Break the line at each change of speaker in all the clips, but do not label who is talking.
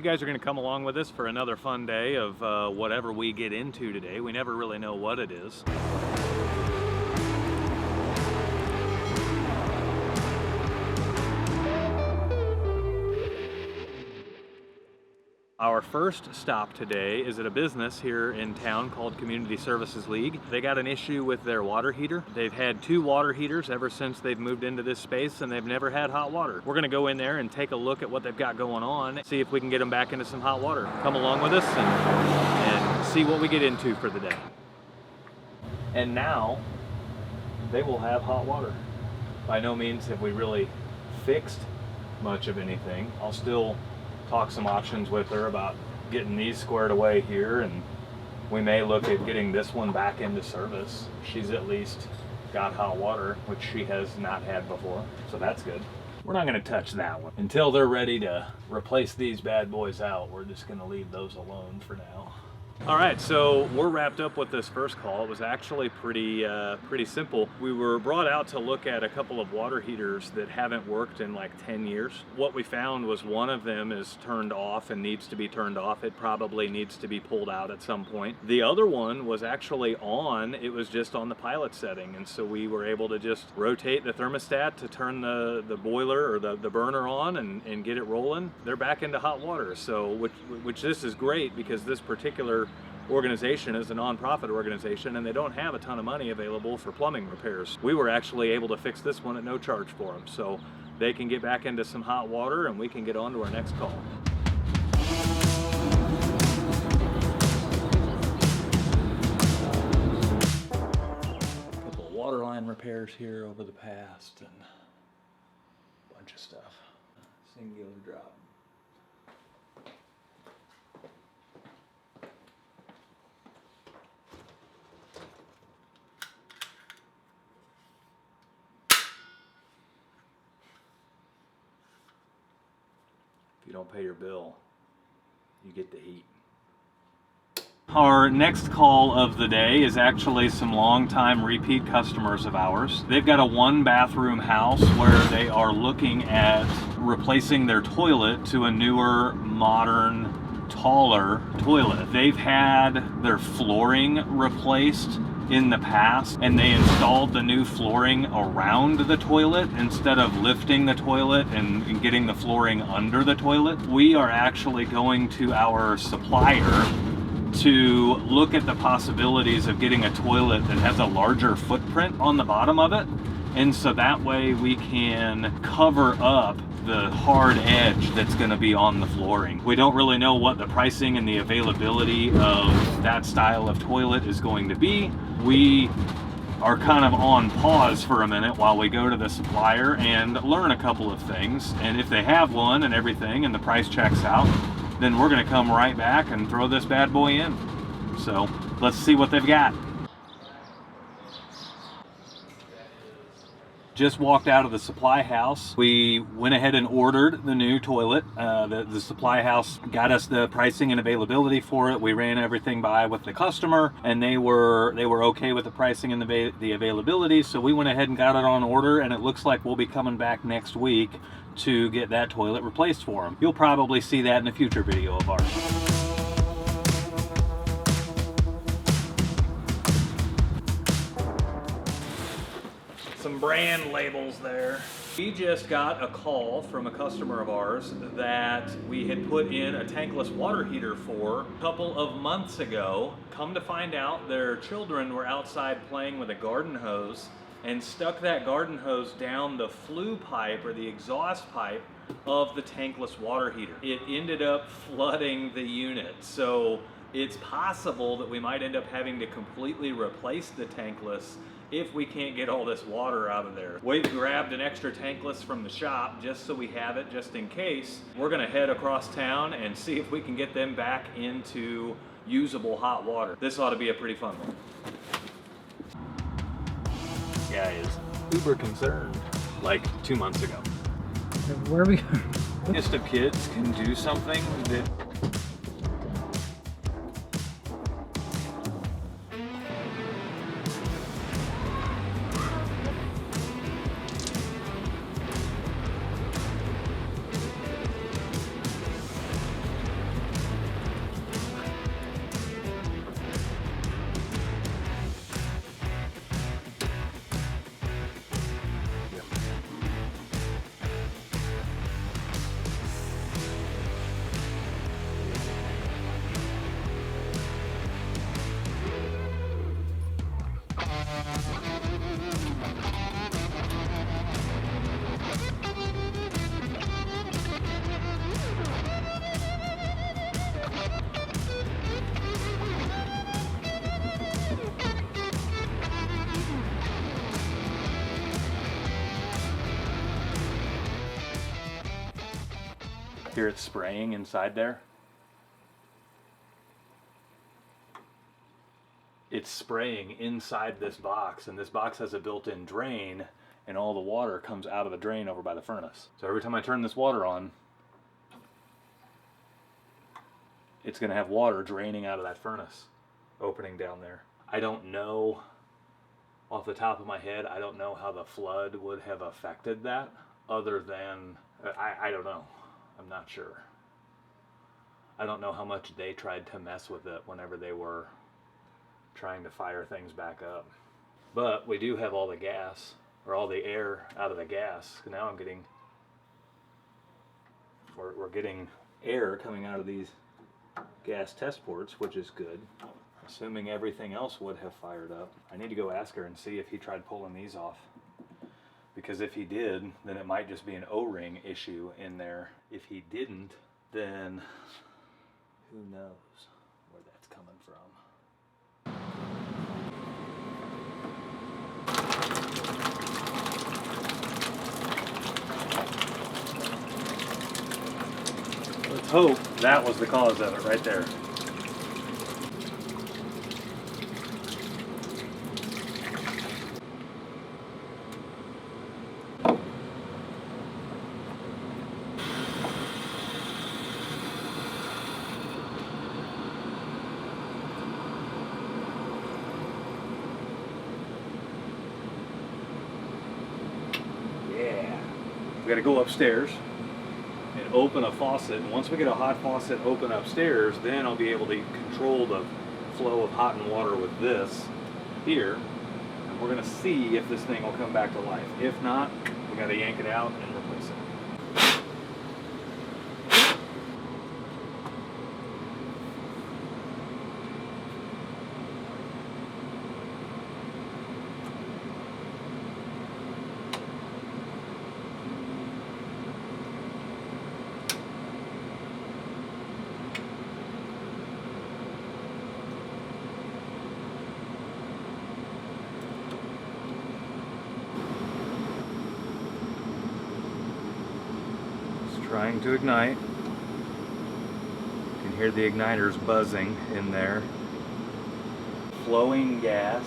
You guys are going to come along with us for another fun day of whatever we get into today. We never really know what it is. Our first stop today is at a business here in town called Community Services League. They got an issue with their water heater. They've had 2 water heaters ever since they've moved into this space, and they've never had hot water. We're gonna go in there and take a look at what they've got going on, see if we can get them back into some hot water. Come along with us and see what we get into for the day. And now they will have hot water. By no means have we really fixed much of anything. I'll still talk some options with her about getting these squared away here, and we may look at getting this one back into service. She's at least got hot water, which she has not had before, so that's good. We're not going to touch that one until they're ready to replace these bad boys out. We're just going to leave those alone for now. All right, so we're wrapped up with this first call. It was actually pretty simple. We were brought out to look at a couple of water heaters that haven't worked in like 10 years. What we found was one of them is turned off and needs to be turned off. It probably needs to be pulled out at some point. The other one was actually on. It was just on the pilot setting, and so we were able to just rotate the thermostat to turn the boiler or the burner on and get it rolling. They're back into hot water, so which this is great because this particular organization is a non-profit organization and they don't have a ton of money available for plumbing repairs. We were actually able to fix this one at no charge for them, so they can get back into some hot water and we can get on to our next call. A couple of water line repairs here over the past and a bunch of stuff. Singular drop. You don't pay your bill, you get the heat. Our next call of the day is actually some longtime repeat customers of ours. They've got a 1-bathroom house where they are looking at replacing their toilet to a newer, modern, taller toilet. They've had their flooring replaced in the past, and they installed the new flooring around the toilet instead of lifting the toilet and getting the flooring under the toilet. We are actually going to our supplier to look at the possibilities of getting a toilet that has a larger footprint on the bottom of it, and so that way we can cover up the hard edge that's going to be on the flooring. We don't really know what the pricing and the availability of that style of toilet is going to be. We are kind of on pause for a minute while we go to the supplier and learn a couple of things, and if they have one and everything and the price checks out, then we're going to come right back and throw this bad boy in. So let's see what they've got. Just walked out of the supply house. We went ahead and ordered the new toilet. The supply house got us the pricing and availability for it. We ran everything by with the customer, and they were okay with the pricing and the availability. So we went ahead and got it on order, and it looks like we'll be coming back next week to get that toilet replaced for them. You'll probably see that in a future video of ours. Some brand labels there. We just got a call from a customer of ours that we had put in a tankless water heater for a couple of months ago. Come to find out, their children were outside playing with a garden hose and stuck that garden hose down the flue pipe or the exhaust pipe of the tankless water heater. It ended up flooding the unit, so it's possible that we might end up having to completely replace the tankless if we can't get all this water out of there. We've grabbed an extra tankless from the shop just so we have it just in case. We're gonna head across town and see if we can get them back into usable hot water. This ought to be a pretty fun one. Guy is uber concerned, like 2 months ago.
Where are we?
Just if kids can do something that Hear it spraying inside there? It's spraying inside this box, and this box has a built-in drain, and all the water comes out of the drain over by the furnace. So every time I turn this water on, it's going to have water draining out of that furnace opening down there. I don't know, off the top of my head, I don't know how the flood would have affected that, other than, I don't know. I'm not sure. I don't know how much they tried to mess with it whenever they were trying to fire things back up. But we do have all the gas, or all the air out of the gas. Now I'm getting, we're getting air coming out of these gas test ports, which is good. Assuming everything else would have fired up. I need to go ask her and see if he tried pulling these off. Because if he did, then it might just be an O-ring issue in there. If he didn't, then who knows where that's coming from. Let's hope that was the cause of it right there. We got to go upstairs and open a faucet, and once we get a hot faucet open upstairs, then I'll be able to control the flow of hot and water with this here, and we're going to see if this thing will come back to life. If not, we got to yank it out and replace it. Trying to ignite. You can hear the igniters buzzing in there. Flowing gas.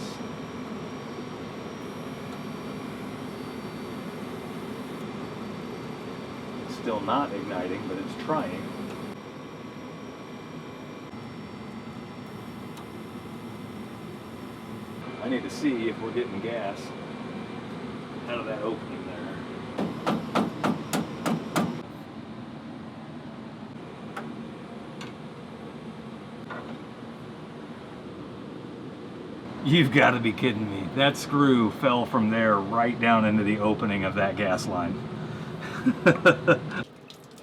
It's still not igniting, but it's trying. I need to see if we're getting gas out of that opening there. You've got to be kidding me. That screw fell from there right down into the opening of that gas line.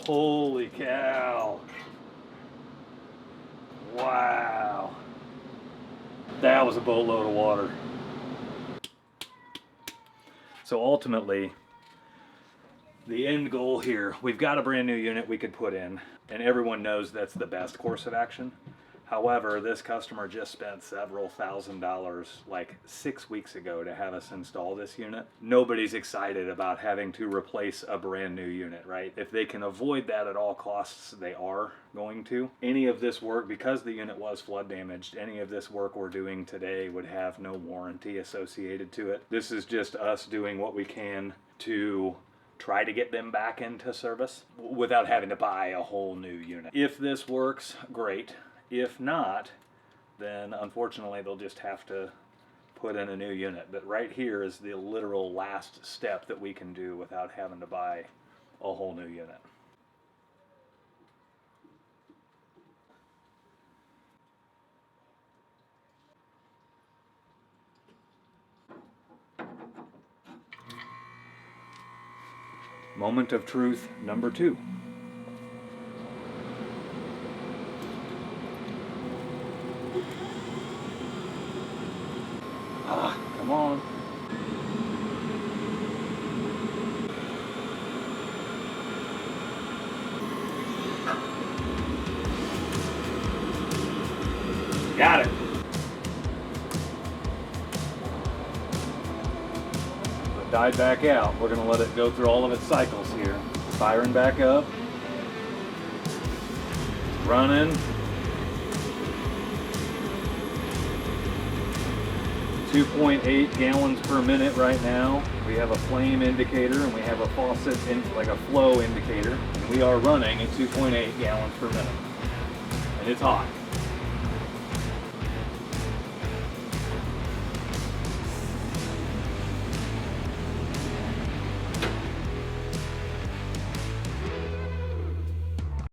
Holy cow. Wow. That was a boatload of water. So ultimately, the end goal here, we've got a brand new unit we could put in, and everyone knows that's the best course of action. However, this customer just spent several $1,000s like 6 weeks ago to have us install this unit. Nobody's excited about having to replace a brand new unit, right? If they can avoid that at all costs, they are going to. Any of this work, because the unit was flood damaged, any of this work we're doing today would have no warranty associated to it. This is just us doing what we can to try to get them back into service without having to buy a whole new unit. If this works, great. If not, then unfortunately they'll just have to put in a new unit. But right here is the literal last step that we can do without having to buy a whole new unit. Moment of truth number 2. Come on. Got it. It died back out. We're going to let it go through all of its cycles here. Firing back up. Running. 2.8 gallons per minute right now. We have a flame indicator and we have a faucet, like a flow indicator. And we are running at 2.8 gallons per minute. And it's hot.